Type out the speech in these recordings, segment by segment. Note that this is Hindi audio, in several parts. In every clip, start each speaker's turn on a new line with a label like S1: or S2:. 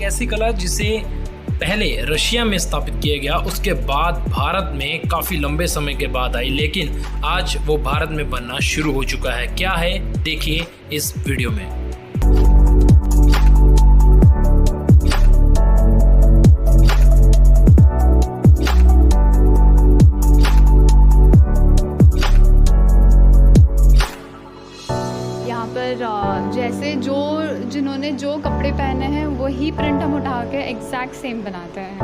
S1: ऐसी कला जिसे पहले रशिया में स्थापित किया गया, उसके बाद भारत में काफ़ी लंबे समय के बाद आई, लेकिन आज वो भारत में बनना शुरू हो चुका है। क्या है, देखिए इस वीडियो में।
S2: यहाँ पर जैसे जिन्होंने जो कपड़े पहने हैं वही प्रिंट हम उठा के एग्जैक्ट सेम बनाते हैं।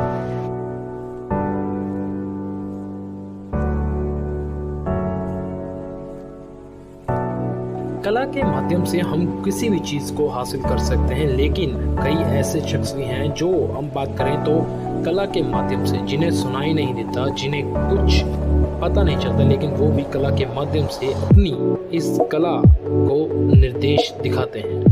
S1: कला के माध्यम से हम किसी भी चीज़ को हासिल कर सकते हैं, लेकिन कई ऐसे शख्स भी हैं जो हम बात करें तो कला के माध्यम से जिन्हें सुनाई नहीं देता, जिन्हें कुछ पता नहीं चलता, लेकिन वो भी कला के माध्यम से अपनी इस कला को निर्देश दिखाते हैं।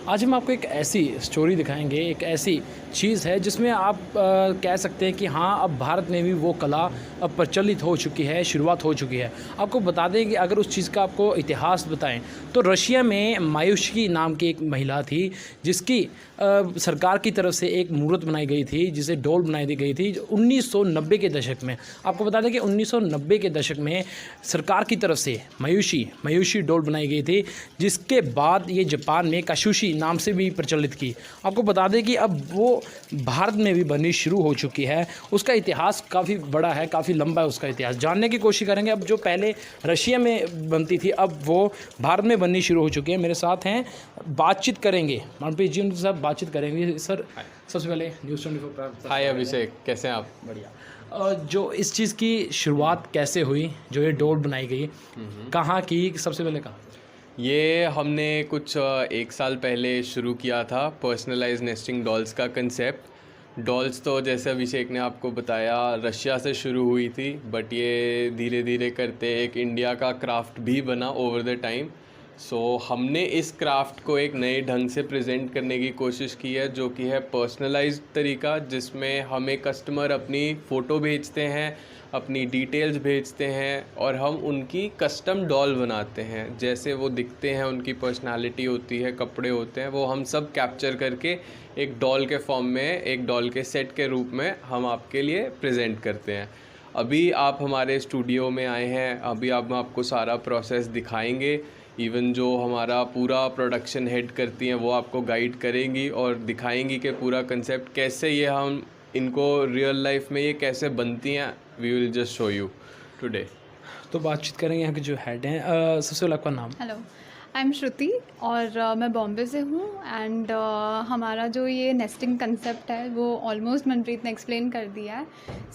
S1: आज हम आपको एक ऐसी स्टोरी दिखाएंगे, एक ऐसी चीज़ है जिसमें आप कह सकते हैं कि हाँ, अब भारत में भी वो कला अब प्रचलित हो चुकी है, शुरुआत हो चुकी है। आपको बता दें कि अगर उस चीज़ का आपको इतिहास बताएं तो रशिया में मायूशी नाम की एक महिला थी, जिसकी सरकार की तरफ से एक मूर्त बनाई गई थी, जिसे डॉल बनाई दी गई थी 1990 के दशक में। आपको बता दें कि 1990 के दशक में सरकार की तरफ से मायूशी डॉल बनाई गई थी, जिसके बाद ये जापान में काशुशी नाम से भी प्रचलित की। आपको बता दें कि अब वो भारत में भी बननी शुरू हो चुकी है। उसका इतिहास काफ़ी बड़ा है, काफ़ी लंबा है उसका इतिहास। जानने की कोशिश करेंगे। अब जो पहले रशिया में बनती थी, अब वो भारत में बननी शुरू हो चुकी है। मेरे साथ हैं, बातचीत करेंगे, मनप्रीत जी उनके साथ बातचीत करेंगे। सर, सबसे पहले न्यूज़ 24
S3: हाय अभिषेक, कैसे हैं आप?
S1: बढ़िया। जो इस चीज़ की शुरुआत कैसे हुई, जो ये डॉल बनाई गई, कहाँ की, सबसे पहले कहाँ?
S3: ये हमने कुछ 1 साल पहले शुरू किया था, पर्सनलाइज नेस्टिंग डॉल्स का कंसेप्ट। डॉल्स तो जैसे अभिषेक ने आपको बताया रशिया से शुरू हुई थी, बट ये धीरे धीरे करते एक इंडिया का क्राफ्ट भी बना ओवर द टाइम। सो हमने इस क्राफ्ट को एक नए ढंग से प्रेजेंट करने की कोशिश की है, जो कि है पर्सनलाइज्ड तरीका, जिसमें हमें कस्टमर अपनी फ़ोटो भेजते हैं, अपनी डिटेल्स भेजते हैं और हम उनकी कस्टम डॉल बनाते हैं। जैसे वो दिखते हैं, उनकी पर्सनालिटी होती है, कपड़े होते हैं, वो हम सब कैप्चर करके एक डॉल के फॉर्म में, एक डॉल के सेट के रूप में हम आपके लिए प्रेजेंट करते हैं। अभी आप हमारे स्टूडियो में आए हैं, अभी हम आपको सारा प्रोसेस दिखाएंगे। इवन जो हमारा पूरा प्रोडक्शन हेड करती हैं वो आपको गाइड करेंगी और दिखाएंगी कि पूरा कंसेप्ट कैसे ये हम इनको रियल लाइफ में ये कैसे बनती हैं। We will just show you today.
S1: तो बातचीत करेंगे यहाँ के जो हेड हैं। सबसे पहले आपका नाम?
S2: हेलो, आई एम श्रुति और मैं बॉम्बे से हूँ। एंड हमारा जो ये नेस्टिंग कंसेप्ट है वो ऑलमोस्ट मनप्रीत ने एक्सप्लेन कर दिया है।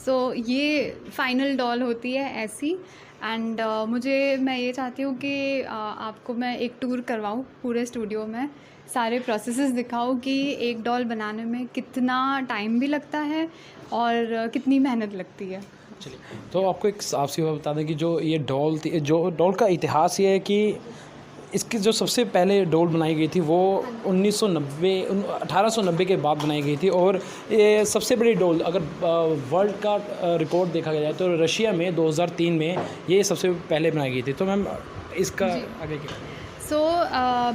S2: सो ये फाइनल डॉल होती है ऐसी। एंड मैं ये चाहती हूँ कि आपको मैं एक टूर करवाऊँ पूरे स्टूडियो में, सारे प्रोसेसेस दिखाऊँ कि एक डॉल बनाने में कितना टाइम भी लगता है और कितनी मेहनत लगती है।
S1: चलिए, तो आपको एक साफ सी बात बता दें कि जो ये डॉल थी, जो डॉल का इतिहास ये है कि इसकी जो सबसे पहले डॉल बनाई गई थी वो 1890 के बाद बनाई गई थी। और ये सबसे बड़ी डॉल अगर वर्ल्ड का रिकॉर्ड देखा जाए तो रशिया में 2003 में ये सबसे पहले बनाई गई थी। तो मैम इसका आगे क्या?
S2: सो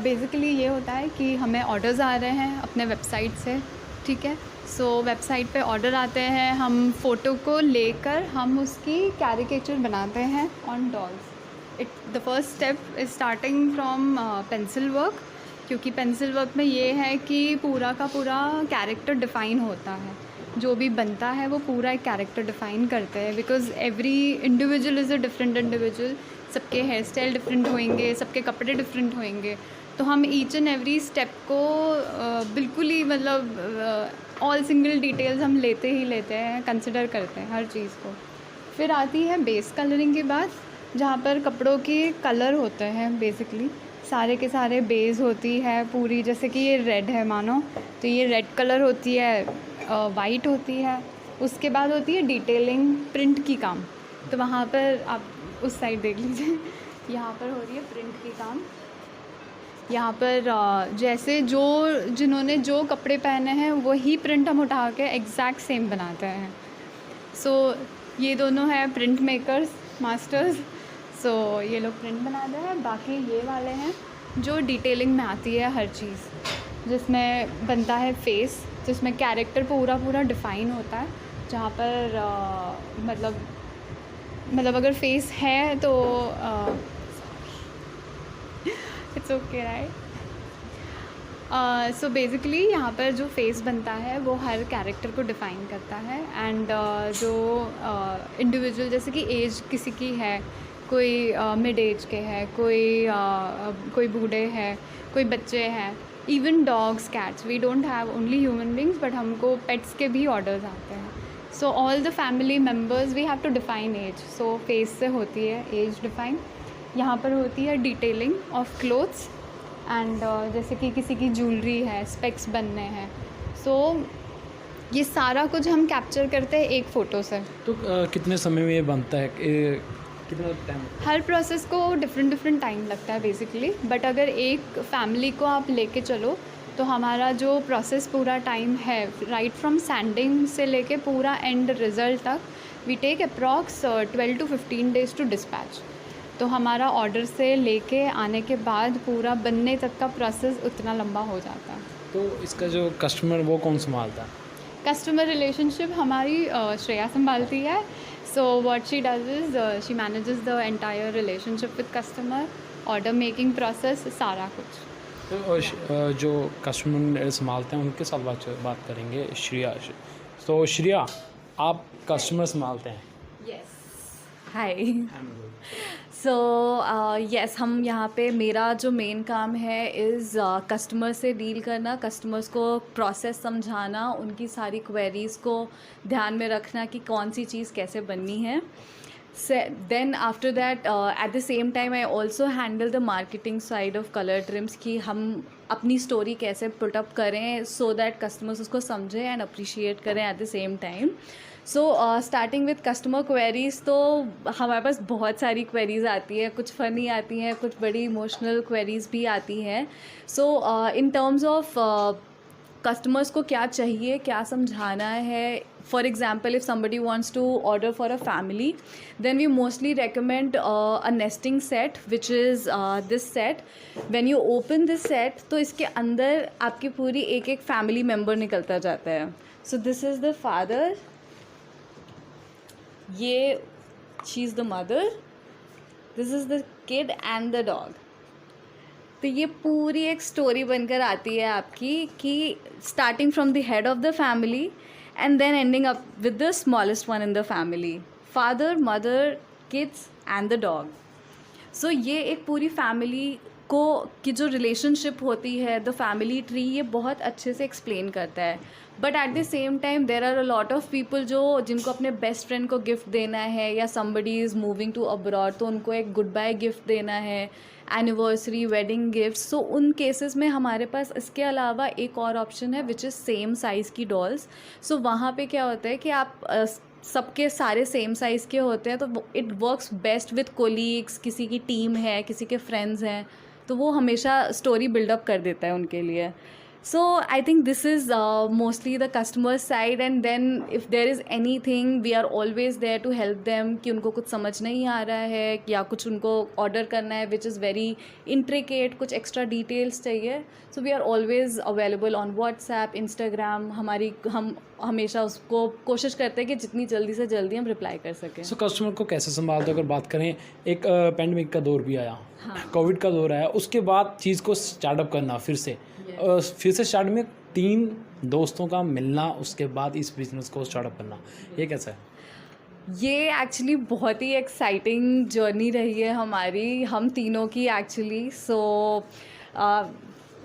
S2: बेसिकली ये होता है कि हमें ऑर्डर्स आ रहे हैं अपने वेबसाइट से, ठीक है। सो वेबसाइट पे ऑर्डर आते हैं, हम फ़ोटो को लेकर हम उसकी कैरिकेचर बनाते हैं on dolls. The first step is starting from pencil work, क्योंकि पेंसिल वर्क में ये है कि पूरा का पूरा कैरेक्टर डिफ़ाइन होता है। जो भी बनता है वो पूरा एक कैरेक्टर डिफ़ाइन करते हैं, because every individual is a different individual. सबके हेयर स्टाइल डिफरेंट होंगे, सबके कपड़े डिफरेंट होंगे। तो हम ईच एंड एवरी स्टेप को बिल्कुल ही ऑल सिंगल डिटेल्स हम लेते हैं, कंसिडर करते हैं हर चीज़ को। फिर आती है बेस कलरिंग की बात। जहाँ पर कपड़ों के कलर होते हैं बेसिकली, सारे के सारे बेस होती है पूरी, जैसे कि ये रेड है मानो, तो ये रेड कलर होती है, वाइट होती है, उसके बाद होती है डिटेलिंग प्रिंट की काम। तो वहाँ पर आप उस साइड देख लीजिए, यहाँ पर हो रही है प्रिंट की काम। यहाँ पर जैसे जिन्होंने जो कपड़े पहने हैं वही प्रिंट हम उठा के एग्जैक्ट सेम बनाते हैं। सो ये दोनों हैं प्रिंट मेकर्स मास्टर्स। सो ये लोग प्रिंट बनाते हैं। बाकी ये वाले हैं जो डिटेलिंग में आती है हर चीज़, जिसमें बनता है फेस, जिसमें कैरेक्टर पूरा डिफ़ाइन होता है, जहाँ पर मतलब अगर फेस है तो it's okay right. So basically यहाँ पर जो फेस बनता है वो हर कैरेक्टर को डिफ़ाइन करता है। एंड जो इंडिविजुअल, जैसे कि एज किसी की है, कोई मिड एज के है, कोई बूढ़े हैं, कोई बच्चे हैं, even dogs cats, we don't have only human beings but हमको पेट्स के भी ऑर्डर्स आते हैं। So all the family members we have to define as. So face से होती है एज डिफ़ाइन। यहाँ पर होती है डिटेलिंग ऑफ क्लोथ्स एंड जैसे कि किसी की ज्वेलरी है, स्पेक्स बनने हैं। सो ये सारा कुछ हम कैप्चर करते हैं एक फ़ोटो से।
S1: तो कितने समय में ये बनता है, कितना टाइम?
S2: हर प्रोसेस को डिफरेंट टाइम लगता है बेसिकली, बट अगर एक फैमिली को आप लेके चलो तो हमारा जो प्रोसेस पूरा टाइम है, राइट फ्रॉम सैंडिंग से लेके पूरा एंड रिज़ल्ट तक, we take approx 12 to 15 days to dispatch. तो हमारा ऑर्डर से लेके आने के बाद पूरा बनने तक का प्रोसेस उतना लंबा हो जाता है।
S1: तो इसका जो कस्टमर वो कौन संभालता है?
S2: कस्टमर रिलेशनशिप हमारी श्रेया संभालती है। So what she does is she manages the entire relationship with customer, order making process, सारा कुछ।
S1: तो जो कस्टमर संभालते हैं उनके साथ बात करेंगे, श्रेया। तो श्रेया, आप कस्टमर संभालते हैं?
S4: यस, हाय। सो यस, हम यहाँ पे, मेरा जो मेन काम है इज़ कस्टमर से डील करना, कस्टमर्स को प्रोसेस समझाना, उनकी सारी क्वेरीज़ को ध्यान में रखना कि कौन सी चीज़ कैसे बननी है। Then after that at the same time I also handle the marketing side of colour trims, कि हम अपनी स्टोरी कैसे पुट अप करें सो दैट कस्टमर्स उसको समझें एंड अप्रिशिएट करें eight the same time. So starting with customer queries, तो हमारे पास बहुत सारी क्वेरीज़ आती है, कुछ फ़नी आती हैं, कुछ बड़ी इमोशनल क्वेरीज़ भी आती हैं। सो इन टर्म्स ऑफ कस्टमर्स को क्या चाहिए, क्या समझाना है, for example if somebody wants to order for a family, then we mostly recommend a nesting set, which is this set. When you open this set, तो इसके अंदर आपकी पूरी एक एक फैमिली मेम्बर निकलता जाता है। So this is the father, ये she is the mother, this is the kid and the dog. तो ये पूरी एक स्टोरी बनकर आती है आपकी, कि starting from the head of the family and then ending up with the smallest one in the family, father, mother, kids and the dog. So ये एक पूरी फैमिली को की जो रिलेशनशिप होती है, द फैमिली ट्री, ये बहुत अच्छे से एक्सप्लेन करता है। But at the same time there are a lot of people जिनको अपने बेस्ट फ्रेंड को गिफ्ट देना है, या somebody is moving to abroad तो उनको एक गुड बाय गिफ्ट देना है, एनिवर्सरी, वेडिंग गिफ्ट्स। सो उन केसेस में हमारे पास इसके अलावा एक और ऑप्शन है विच इज़ सेम साइज़ की डॉल्स। सो वहाँ पे क्या होता है कि आप सबके सारे सेम साइज़ के होते हैं, तो it works best with colleagues, किसी की टीम है, किसी के फ्रेंड्स हैं, तो वो हमेशा स्टोरी बिल्डअप कर देता है उनके लिए। So I think this is mostly the customer side, and then if there is anything we are always there to help them, कि उनको कुछ समझ नहीं आ रहा है या कुछ उनको ऑर्डर करना है which is very intricate, कुछ एक्स्ट्रा डिटेल्स चाहिए, so we are always available on WhatsApp, Instagram। हम हमेशा उसको कोशिश करते हैं कि जितनी जल्दी से जल्दी हम रिप्लाई कर सकें।
S1: सो कस्टमर को कैसे संभालते हो? अगर बात करें, एक पैंडमिक का दौर भी आया, कोविड का दौर आया, उसके बाद चीज़ को स्टार्टअप करना फिर से स्टार्ट में 3 दोस्तों का मिलना, उसके बाद इस बिज़नेस को स्टार्टअप करना, ये कैसा है?
S4: ये एक्चुअली बहुत ही एक्साइटिंग जर्नी रही है हमारी, हम तीनों की actually. So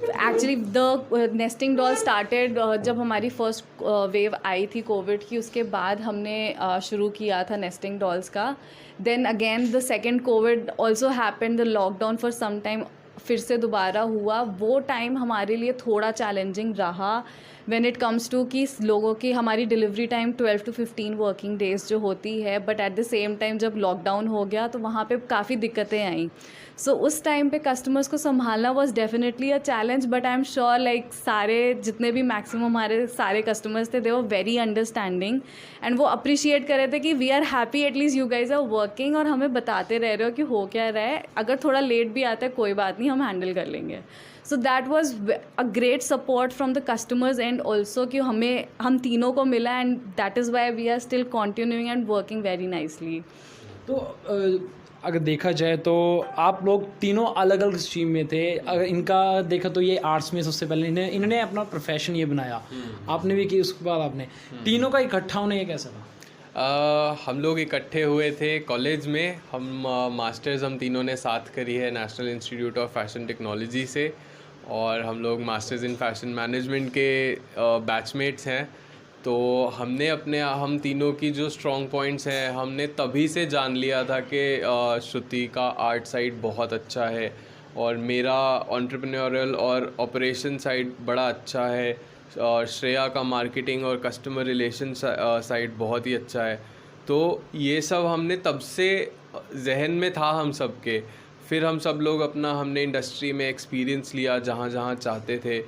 S4: actually the nesting doll started जब हमारी फर्स्ट वेव आई थी कोविड की, उसके बाद हमने शुरू किया था नेस्टिंग डॉल्स का. Then again the second Covid also happened, the lockdown for some time फिर से दोबारा हुआ. वो टाइम हमारे लिए थोड़ा चैलेंजिंग रहा व्हेन इट कम्स टू कि लोगों की हमारी delivery time 12 to 15 working days जो होती है, but at the same time जब लॉकडाउन हो गया तो वहाँ पे काफ़ी दिक्कतें आई. सो उस टाइम पे कस्टमर्स को संभालना was definitely a challenge, but I am sure like सारे जितने भी मैक्सिमम हमारे सारे कस्टमर्स थे they were very understanding and वो अप्रिशिएट कर रहे थे कि we are happy at least you guys are working और हमें बताते रह रहे हो कि हो क्या रहा है. अगर थोड़ा लेट भी आता है कोई बात नहीं, हम हैंडल कर लेंगे. So that was a great support from the customers and also कि हम तीनों को मिला and that is why we are still continuing and working very nicely.
S1: तो अगर देखा जाए तो आप लोग तीनों अलग अलग स्ट्रीम में थे. अगर इनका देखा तो ये आर्ट्स में सबसे पहले इन्होंने अपना प्रोफेशन ये बनाया, आपने भी की, उसके बाद आपने तीनों का इकट्ठा होना ये कैसा था?
S3: हम लोग इकट्ठे हुए थे कॉलेज में. हम मास्टर्स हम तीनों ने साथ करी है national institute of fashion technology से, और हम लोग मास्टर्स इन फैशन मैनेजमेंट के बैचमेट्स हैं. तो हम तीनों की जो स्ट्रॉन्ग पॉइंट्स हैं हमने तभी से जान लिया था कि श्रुति का आर्ट साइड बहुत अच्छा है और मेरा एंटरप्रेन्योरियल और ऑपरेशन साइड बड़ा अच्छा है, और श्रेया का मार्केटिंग और कस्टमर रिलेशन साइड बहुत ही अच्छा है. तो ये सब हमने तब से जहन में था हम सब के. फिर हम सब लोग हमने इंडस्ट्री में एक्सपीरियंस लिया जहाँ जहाँ चाहते थे.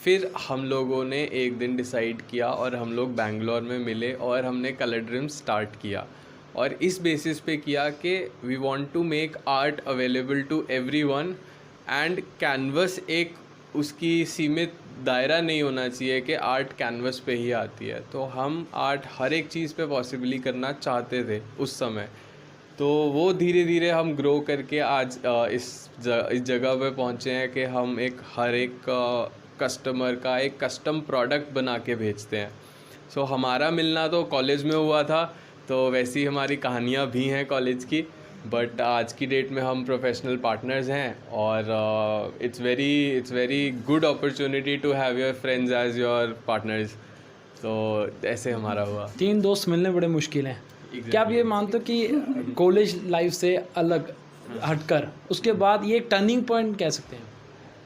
S3: फिर हम लोगों ने एक दिन डिसाइड किया और हम लोग बैंगलोर में मिले और हमने कलर ड्रीम स्टार्ट किया. और इस बेसिस पे किया कि we want to make art available to everyone, and canvas एक उसकी सीमित दायरा नहीं होना चाहिए कि आर्ट कैनवस पे ही आती है. तो हम आर्ट हर एक चीज़ पे पॉसिबली करना चाहते थे उस समय. तो वो धीरे धीरे हम ग्रो करके आज इस जगह पे पहुँचे हैं कि हम हर एक कस्टमर का एक कस्टम प्रोडक्ट बना के भेजते हैं. सो हमारा मिलना तो कॉलेज में हुआ था, तो वैसी हमारी कहानियाँ भी हैं कॉलेज की, बट आज की डेट में हम प्रोफेशनल पार्टनर्स हैं. और it's very good opportunity to have your friends as your partners. तो ऐसे हमारा हुआ.
S1: तीन दोस्त मिलने बड़े मुश्किल हैं. क्या आप ये मानते हो कि कॉलेज लाइफ से अलग हटकर उसके बाद ये टर्निंग पॉइंट कह सकते हैं?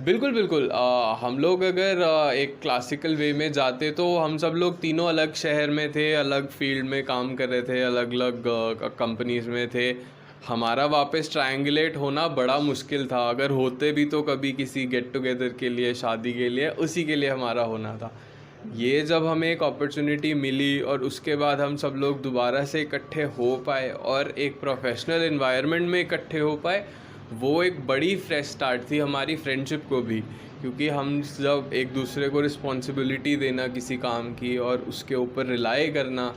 S3: बिल्कुल. हम लोग अगर एक क्लासिकल वे में जाते तो हम सब लोग तीनों अलग शहर में थे, अलग फील्ड में काम कर रहे थे, अलग अलग कंपनीज में थे. हमारा वापस ट्रायंगुलेट होना बड़ा मुश्किल था. अगर होते भी तो कभी किसी गेट टुगेदर के लिए, शादी के लिए, उसी के लिए हमारा होना था. ये जब हमें एक अपॉर्चुनिटी मिली और उसके बाद हम सब लोग दोबारा से इकट्ठे हो पाए और एक प्रोफेशनल एनवायरनमेंट में इकट्ठे हो पाए, वो एक बड़ी फ्रेश स्टार्ट थी हमारी फ्रेंडशिप को भी. क्योंकि हम जब एक दूसरे को रिस्पॉन्सिबिलिटी देना किसी काम की और उसके ऊपर रिलाई करना,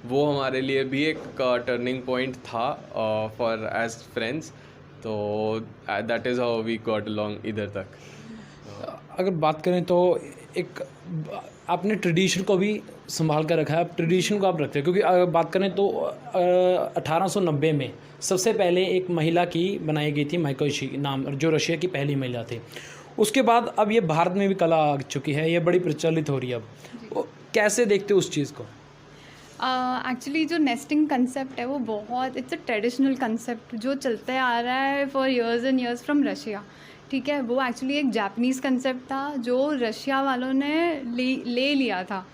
S3: वो हमारे लिए भी एक टर्निंग पॉइंट था फॉर एज फ्रेंड्स. तो that is how we got along इधर तक.
S1: अगर बात करें तो एक आपने ट्रेडिशन को भी संभाल कर रखा है. आप ट्रेडिशन को आप रखते हैं, क्योंकि अगर बात करें तो 1890 में सबसे पहले एक महिला की बनाई गई थी माइकोशी नाम, जो रशिया की पहली महिला थी. उसके बाद अब ये भारत में भी कला आ चुकी है, ये बड़ी प्रचलित हो रही है अब. कैसे देखते हो उस चीज़ को?
S2: एक्चुअली जो नेस्टिंग कंसेप्ट है वो बहुत इट्स अ ट्रेडिशनल कंसेप्ट जो चलते आ रहा है for years and years from Russia. ठीक है, वो एक्चुअली एक जापानीज़ कंसेप्ट था जो रशिया वालों ने ले लिया था.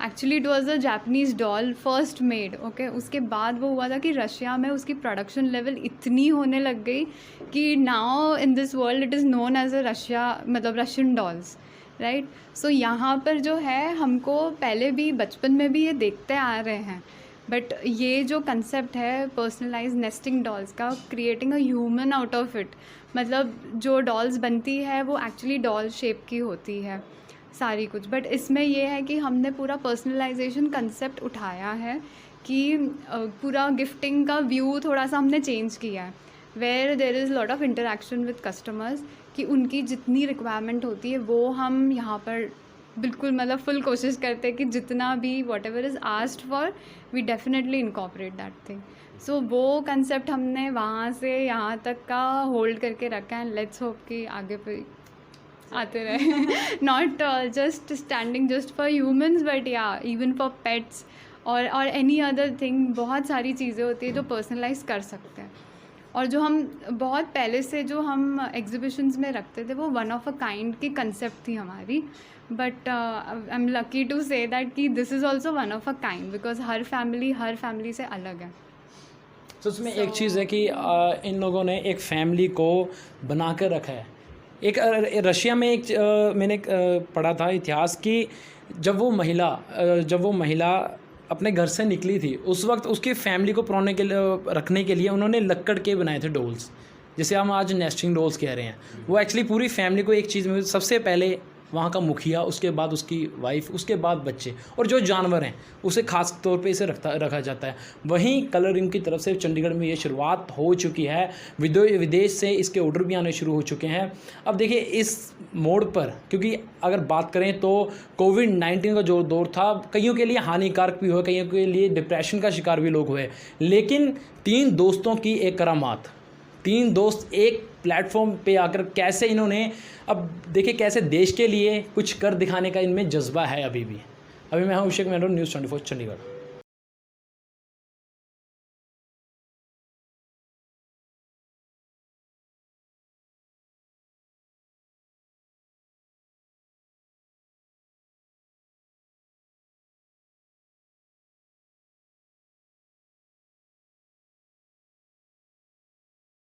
S2: Actually it was a Japanese doll first made. Okay, उसके बाद वो हुआ था कि रशिया में उसकी प्रोडक्शन लेवल इतनी होने लग गई कि now in this world it is known as a Russian dolls, right. So यहाँ पर जो है हमको पहले भी बचपन में भी ये देखते आ रहे हैं, बट ये जो कंसेप्ट है पर्सनलाइज नेस्टिंग डॉल्स का, creating a human out of it, मतलब जो डॉल्स बनती है वो एक्चुअली डॉल शेप की होती है सारी कुछ. बट इसमें ये है कि हमने पूरा पर्सनलाइजेशन कंसेप्ट उठाया है कि पूरा गिफ्टिंग का व्यू थोड़ा सा हमने चेंज किया है, where there is lot of interaction with customers, कि उनकी जितनी रिक्वायरमेंट होती है वो हम यहाँ पर बिल्कुल मतलब फुल कोशिश करते हैं कि जितना भी whatever is asked for we definitely incorporate that thing. So वो कंसेप्ट हमने वहाँ से यहाँ तक का होल्ड करके रखा है. लेट्स होप कि आगे पे आते रहे not just standing just for humans but या इवन फॉर पेट्स और एनी अदर थिंग। बहुत सारी चीज़ें होती है जो पर्सनलाइज कर सकते हैं, और जो हम बहुत पहले से जो हम एग्जीबिशंस में रखते थे वो वन ऑफ अ काइंड की कंसेप्ट थी हमारी। But I am lucky to say that कि this is also one of a kind, because हर फैमिली से अलग है।
S1: तो उसमें एक चीज़ है कि इन लोगों ने एक फैमिली को बना कर रखा है। एक रशिया में एक मैंने पढ़ा था इतिहास कि जब वो महिला अपने घर से निकली थी, उस वक्त उसकी फैमिली को रखने के लिए उन्होंने लक्कड़ के बनाए थे डॉल्स, जिसे हम आज नेस्टिंग डॉल्स कह रहे हैं। वो एक्चुअली पूरी फैमिली को एक चीज़ में, सबसे पहले वहाँ का मुखिया, उसके बाद उसकी वाइफ, उसके बाद बच्चे और जो जानवर हैं उसे खास तौर पे इसे रखा जाता है। वहीं कलरिंग की तरफ से चंडीगढ़ में ये शुरुआत हो चुकी है, विदेश से इसके ऑर्डर भी आने शुरू हो चुके हैं। अब देखिए इस मोड़ पर, क्योंकि अगर बात करें तो कोविड-19 का जो दौर था कईयों के लिए हानिकारक भी हुआ, कईयों के लिए डिप्रेशन का शिकार भी लोग हुए, लेकिन 3 दोस्तों की एक करामात, 3 दोस्त एक प्लेटफॉर्म पे आकर कैसे इन्होंने, अब देखिए कैसे देश के लिए कुछ कर दिखाने का इनमें जज्बा है अभी भी। मैं हूं अभिषेक मेहरा, न्यूज़ 24 चंडीगढ़।